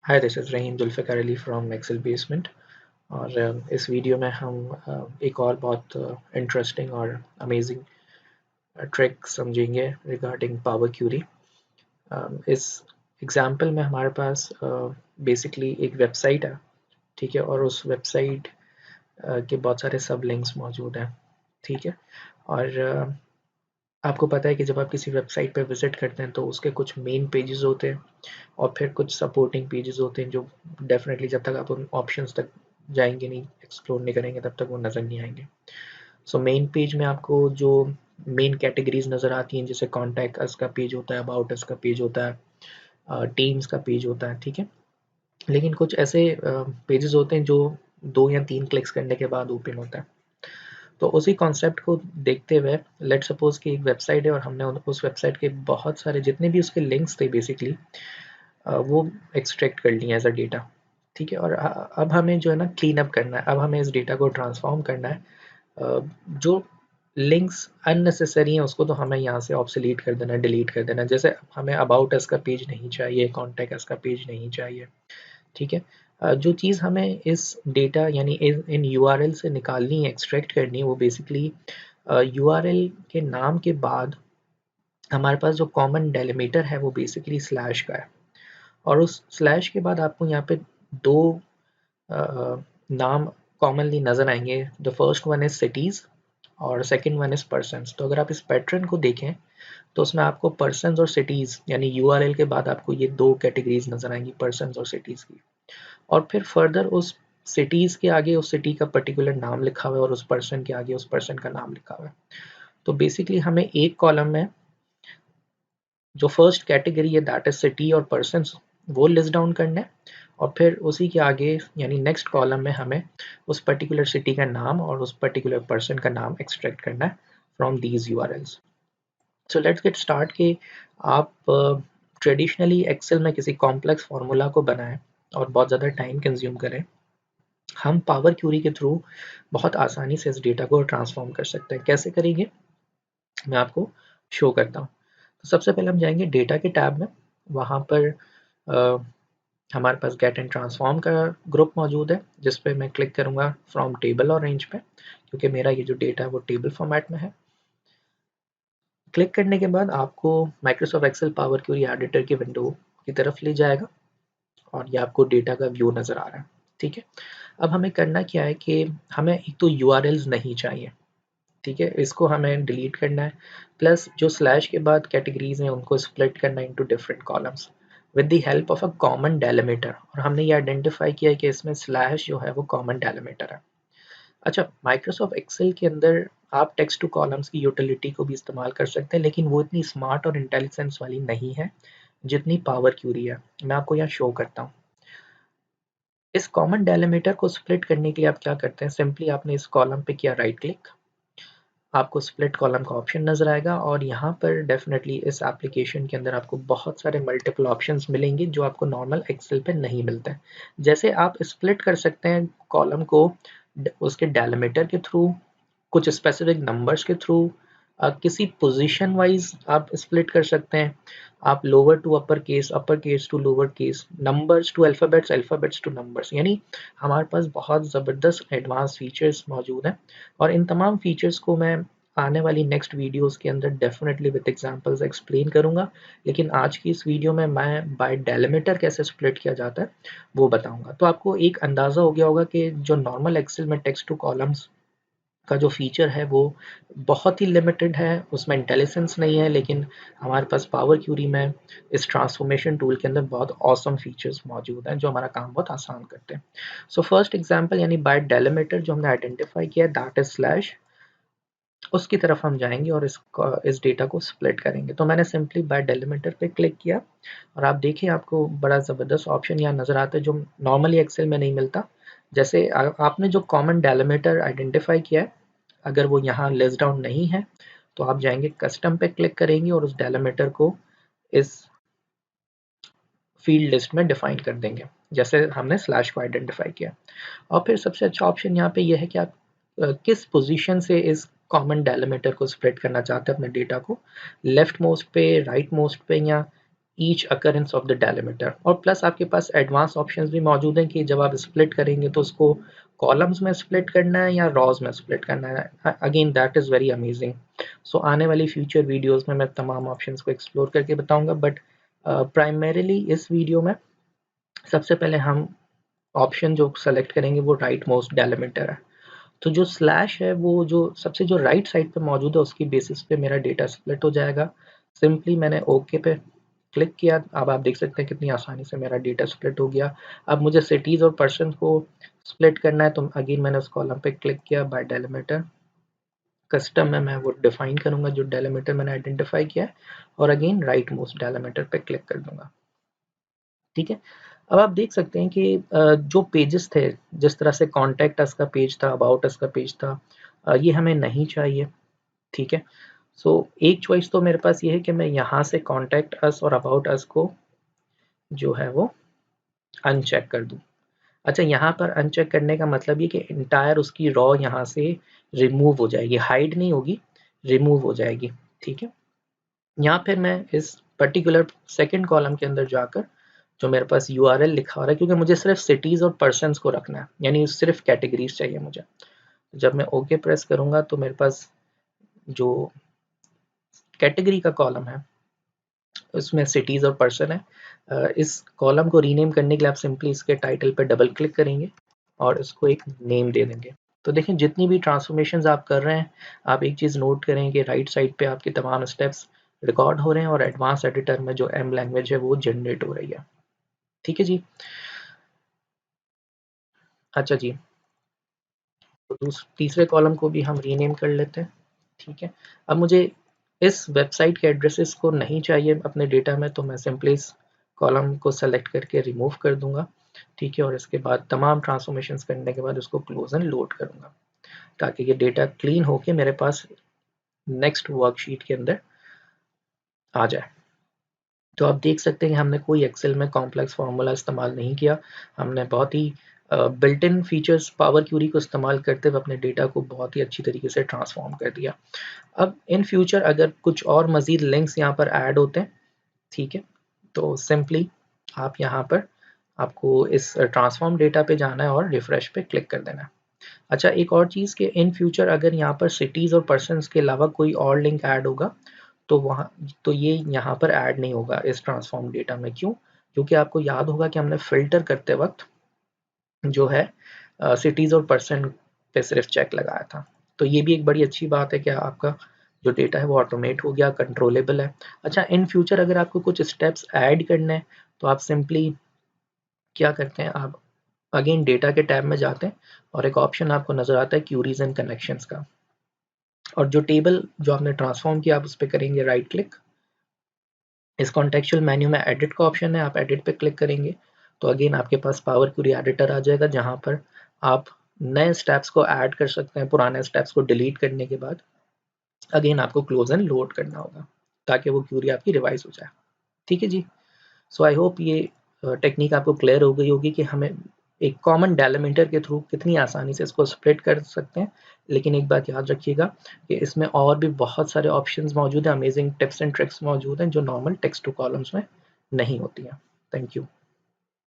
Hi, this is Rahim Zulfiqar Ali from Excel Basement. और इस video में हम एक और बहुत इंटरेस्टिंग और अमेजिंग ट्रिक समझेंगे रिगार्डिंग पावर क्यूरी। इस एग्जांपल में हमारे पास बेसिकली एक वेबसाइट है, ठीक है, और उस वेबसाइट के बहुत सारे सब लिंक्स मौजूद हैं, ठीक है। और आपको पता है कि जब आप किसी वेबसाइट पे विज़िट करते हैं तो उसके कुछ मेन पेजेस होते हैं और फिर कुछ सपोर्टिंग पेजेस होते हैं जो डेफिनेटली जब तक आप उन ऑप्शंस तक जाएंगे नहीं, एक्सप्लोर नहीं करेंगे, तब तक वो नज़र नहीं आएंगे। सो मेन पेज में आपको जो मेन कैटेगरीज नज़र आती हैं, जैसे कॉन्टैक्ट अस का पेज होता है, अबाउट अस का पेज होता है, टीम्स का पेज होता है, ठीक है। लेकिन कुछ ऐसे पेजेस होते हैं जो 2 या 3 क्लिक्स करने के बाद ओपन होता है। तो उसी कॉन्सेप्ट को देखते हुए लेट सपोज कि एक वेबसाइट है और हमने उस वेबसाइट के बहुत सारे जितने भी उसके लिंक्स थे बेसिकली वो एक्सट्रैक्ट कर लिए एज अ डेटा, ठीक है। और अब हमें जो है ना क्लीन अप करना है, अब हमें इस डेटा को ट्रांसफॉर्म करना है। जो लिंक्स अननेसेसरी हैं उसको तो हमें यहाँ से ऑब्सोलीट कर देना है, डिलीट कर देना है। जैसे हमें अबाउट अस का पेज नहीं चाहिए, कॉन्टैक्ट अस का पेज नहीं चाहिए, ठीक है। जो चीज़ हमें इस डेटा यानी इन यूआरएल से निकालनी है, एक्सट्रैक्ट करनी है, वो बेसिकली यूआरएल के नाम के बाद हमारे पास जो कॉमन डेलिमीटर है वो बेसिकली स्लैश का है। और उस स्लैश के बाद आपको यहाँ पे दो नाम कॉमनली नज़र आएंगे। The first one is cities और सेकंड वन इज पर्सन्स। तो अगर आप इस पैटर्न को देखें तो उसमें आपको पर्सन्स और सिटीज़ यानी यूआरएल के बाद आपको ये दो कैटेगरीज नज़र आएंगी, पर्सन्स और सिटीज़ की। और फिर फर्दर उस सिटीज़ के आगे उस सिटी का पर्टिकुलर नाम लिखा हुआ है और उस पर्सन के आगे उस पर्सन का नाम लिखा हुआ है। तो बेसिकली हमें एक कॉलम में जो फर्स्ट कैटेगरी है दैट इज सिटी और पर्सन्स वो लिस्ट डाउन करना है, और फिर उसी के आगे यानी नेक्स्ट कॉलम में हमें उस पर्टिकुलर सिटी का नाम और उस पर्टिकुलर पर्सन का नाम एक्सट्रैक्ट करना है from these URLs. So let's get start कि आप ट्रेडिशनली एक्सेल में किसी कॉम्प्लेक्स फार्मूला को बनाएं और बहुत ज़्यादा टाइम कंज्यूम करें। हम पावर क्यूरी के थ्रू बहुत आसानी से इस डेटा को ट्रांसफॉर्म कर सकते हैं। कैसे करेंगे मैं आपको शो करता हूँ। तो सबसे पहले हम जाएंगे डेटा के टैब में। वहाँ पर हमारे पास गेट एंड ट्रांसफॉर्म का ग्रुप मौजूद है, जिस पे मैं क्लिक करूँगा फ्रॉम टेबल और रेंज पे, क्योंकि मेरा ये जो डेटा है वो टेबल फॉर्मेट में है। क्लिक करने के बाद आपको Microsoft Excel Power Query editor की विंडो की तरफ ले जाएगा और ये आपको डेटा का व्यू नज़र आ रहा है, ठीक है। अब हमें करना क्या है कि हमें एक तो यूआरएल्स नहीं चाहिए, ठीक है, इसको हमें डिलीट करना है। प्लस जो स्लैश के बाद कैटेगरीज हैं उनको स्प्लिट करना है into different columns with the help of a common delimiter. और हमने ये आइडेंटिफाई किया है कि इसमें स्लैश जो है वो कॉमन डेलिमीटर है। अच्छा, माइक्रोसॉफ्ट एक्सेल के अंदर आप टेक्स्ट टू कॉलम्स की यूटिलिटी को भी इस्तेमाल कर सकते हैं, लेकिन वो इतनी स्मार्ट और इंटेलिजेंस वाली नहीं है जितनी पावर क्यूरी है। मैं आपको यहाँ शो करता हूँ। इस कॉमन डेलिमीटर को स्प्लिट करने के लिए आप क्या करते हैं, सिंपली आपने इस कॉलम पे किया राइट क्लिक, आपको स्प्लिट कॉलम का ऑप्शन नज़र आएगा और यहाँ पर डेफिनेटली इस एप्लीकेशन के अंदर आपको बहुत सारे मल्टीपल ऑप्शंस मिलेंगे जो आपको नॉर्मल एक्सेल पे नहीं मिलते हैं। जैसे आप स्प्लिट कर सकते हैं कॉलम को उसके डेलिमीटर के थ्रू, कुछ स्पेसिफिक नंबर्स के थ्रू, किसी पोजीशन वाइज आप स्प्लिट कर सकते हैं। आप lower to upper case to lower case, numbers to alphabets, alphabets to numbers, यानी हमारे पास बहुत ज़बरदस्त एडवांस फीचर्स मौजूद हैं। और इन तमाम फीचर्स को मैं आने वाली नेक्स्ट वीडियोस के अंदर डेफिनेटली विद एग्जांपल्स एक्सप्लेन करूंगा, लेकिन आज की इस वीडियो में मैं बाय डेलिमीटर कैसे स्प्लिट किया जाता है वो बताऊंगा। तो आपको एक अंदाज़ा हो गया होगा कि जो नॉर्मल एक्सेल में टेक्स्ट टू कॉलम्स का जो फीचर है वो बहुत ही लिमिटेड है, उसमें इंटेलिजेंस नहीं है, लेकिन हमारे पास पावर क्यूरी में इस ट्रांसफॉर्मेशन टूल के अंदर बहुत ऑसम फीचर्स मौजूद हैं जो हमारा काम बहुत आसान करते हैं। सो फर्स्ट एग्जांपल यानी बाय डेलिमीटर जो हमने आइडेंटिफाई किया दैट इज स्लैश, उसकी तरफ हम जाएंगे और इस डेटा को स्प्लिट करेंगे। तो मैंने सिंपली बाय डेलिमीटर पे क्लिक किया और आप देखिए आपको बड़ा ज़बरदस्त ऑप्शन यहाँ नज़र आता है जो नॉर्मली एक्सेल में नहीं मिलता। जैसे आपने जो कॉमन डेलिमीटर आइडेंटिफाई किया है, अगर वो यहाँ लिस्ट डाउन नहीं है तो आप जाएंगे कस्टम पे क्लिक करेंगे और उस डेलिमीटर को इस फील्ड लिस्ट में डिफाइन कर देंगे जैसे हमने स्लैश को आइडेंटिफाई किया। और फिर सबसे अच्छा ऑप्शन यहाँ पे यह है कि आप किस पोजीशन से इस कॉमन डेलिमीटर को स्प्रेड करना चाहते हैं अपने डेटा को, लेफ्ट मोस्ट पे, राइट मोस्ट पे, या each occurrence of the delimiter. और प्लस आपके पास एडवांस ऑप्शंस भी मौजूद हैं कि जब आप स्प्लिट करेंगे तो उसको कॉलम्स में स्प्लिट करना है या रॉज में स्प्लिट करना है। Again that is very amazing. So आने वाली फ्यूचर वीडियोस में मैं तमाम ऑप्शंस को एक्सप्लोर करके बताऊंगा, बट प्राइमरीली इस वीडियो में सबसे पहले हम ऑप्शन जो सेलेक्ट करेंगे वो राइट मोस्ट डेलिमीटर है। तो जो स्लैश है वो जो सबसे जो राइट साइड पे मौजूद है उसकी बेसिस पे मेरा डेटा स्प्लिट हो जाएगा। सिंपली मैंने ओके पे क्लिक किया। अब आप देख सकते हैं कितनी आसानी से मेरा डेटा स्प्लिट हो गया। अब मुझे सिटीज़ और पर्सन को स्प्लिट करना है तो अगेन मैंने उस कॉलम पे क्लिक किया, बाय डेलिमीटर। कस्टम में मैं वो डिफाइन करूंगा जो डेलिमीटर मैंने आइडेंटिफाई किया है, और अगेन राइट मोस्ट डेलिमीटर पे क्लिक कर दूंगा। ठीक है। अब आप देख सकते हैं कि जो पेजेस थे, जिस तरह से कॉन्टैक्ट अस का पेज था, अबाउट अस का पेज था, ये हमें नहीं चाहिए। ठीक है। सो एक चॉइस तो मेरे पास ये है कि मैं यहाँ से कॉन्टैक्ट अस और अबाउट अस को जो है वो अनचेक कर दूँ। अच्छा, यहाँ पर अनचेक करने का मतलब ये कि इंटायर उसकी रॉ यहाँ से रिमूव हो जाएगी, हाइड नहीं होगी, रिमूव हो जाएगी। ठीक है। यहाँ फिर मैं इस पर्टिकुलर सेकंड कॉलम के अंदर जाकर जो मेरे पास यूआरएल लिखा हो रहा है, क्योंकि मुझे सिर्फ सिटीज़ और पर्सन्स को रखना है, यानी सिर्फ कैटेगरीज चाहिए मुझे। जब मैं ओके प्रेस करूँगा तो मेरे पास जो कैटेगरी का कॉलम है उसमें सिटीज़ और पर्सन है। इस कॉलम को रीनेम करने के लिए आप सिंपली इसके टाइटल पर डबल क्लिक करेंगे और इसको एक नेम दे देंगे। तो देखें, जितनी भी ट्रांसफॉर्मेशंस आप कर रहे हैं, आप एक चीज़ नोट करें कि राइट साइड पे आपके तमाम स्टेप्स रिकॉर्ड हो रहे हैं और एडवांस एडिटर में जो एम लैंग्वेज है वो जनरेट हो रही है। ठीक है जी। अच्छा जी, तो तीसरे कॉलम को भी हम रीनेम कर लेते हैं। ठीक है। अब मुझे इस वेबसाइट के एड्रेसेस को नहीं चाहिए अपने डेटा में, तो मैं सिंपली इस कॉलम को सेलेक्ट करके रिमूव कर दूंगा। ठीक है। और इसके बाद तमाम ट्रांसफॉर्मेशंस करने के बाद उसको क्लोज एंड लोड करूंगा ताकि ये डेटा क्लीन होके मेरे पास नेक्स्ट वर्कशीट के अंदर आ जाए। तो आप देख सकते हैं कि हमने कोई एक्सेल में कॉम्प्लेक्स फार्मूला इस्तेमाल नहीं किया। हमने बहुत ही built in features power query को इस्तेमाल करते हुए अपने डेटा को बहुत ही अच्छी तरीके से ट्रांसफॉर्म कर दिया। अब इन फ्यूचर अगर कुछ और मज़ीद लिंक्स यहाँ पर ऐड होते हैं, ठीक है, तो सिंपली आप यहाँ पर आपको इस ट्रांसफॉर्म डेटा पे जाना है और रिफ्रेश पे क्लिक कर देना है। अच्छा, एक और चीज़ कि इन फ्यूचर अगर यहाँ पर सिटीज़ और पर्सन्स के अलावा कोई और लिंक ऐड होगा तो वहाँ तो ये यहाँ पर ऐड नहीं होगा इस ट्रांसफॉर्म डेटा में। क्यों? क्योंकि आपको याद होगा कि हमने फ़िल्टर करते वक्त जो है सिटीज़ और पर्सन पे सिर्फ चेक लगाया था। तो ये भी एक बड़ी अच्छी बात है कि आपका जो डेटा है वो ऑटोमेट हो गया, कंट्रोलेबल है। अच्छा, इन फ्यूचर अगर आपको कुछ स्टेप्स ऐड करने हैं तो आप सिंपली क्या करते हैं, आप अगेन डेटा के टैब में जाते हैं और एक ऑप्शन आपको नज़र आता है क्यूरीज एंड कनेक्शंस का, और जो टेबल जो आपने ट्रांसफॉर्म किया आप उस पर करेंगे राइट क्लिक। इस कॉन्टेक्चुअल मेन्यू में एडिट का ऑप्शन है, आप एडिट पे क्लिक करेंगे तो अगेन आपके पास पावर क्वेरी एडिटर आ जाएगा जहां पर आप नए स्टेप्स को ऐड कर सकते हैं पुराने स्टेप्स को डिलीट करने के बाद। अगेन आपको क्लोज एंड लोड करना होगा ताकि वो क्यूरी आपकी रिवाइज हो जाए। ठीक है जी। सो आई होप ये टेक्निक आपको क्लियर हो गई होगी कि हमें एक कॉमन डेलिमीटर के थ्रू कितनी आसानी से इसको स्प्लिट कर सकते हैं। लेकिन एक बात याद रखिएगा कि इसमें और भी बहुत सारे ऑप्शंस मौजूद हैं, अमेजिंग टिप्स एंड ट्रिक्स मौजूद हैं जो नॉर्मल टेक्स्ट टू कॉलम्स में नहीं होती हैं। Thank you.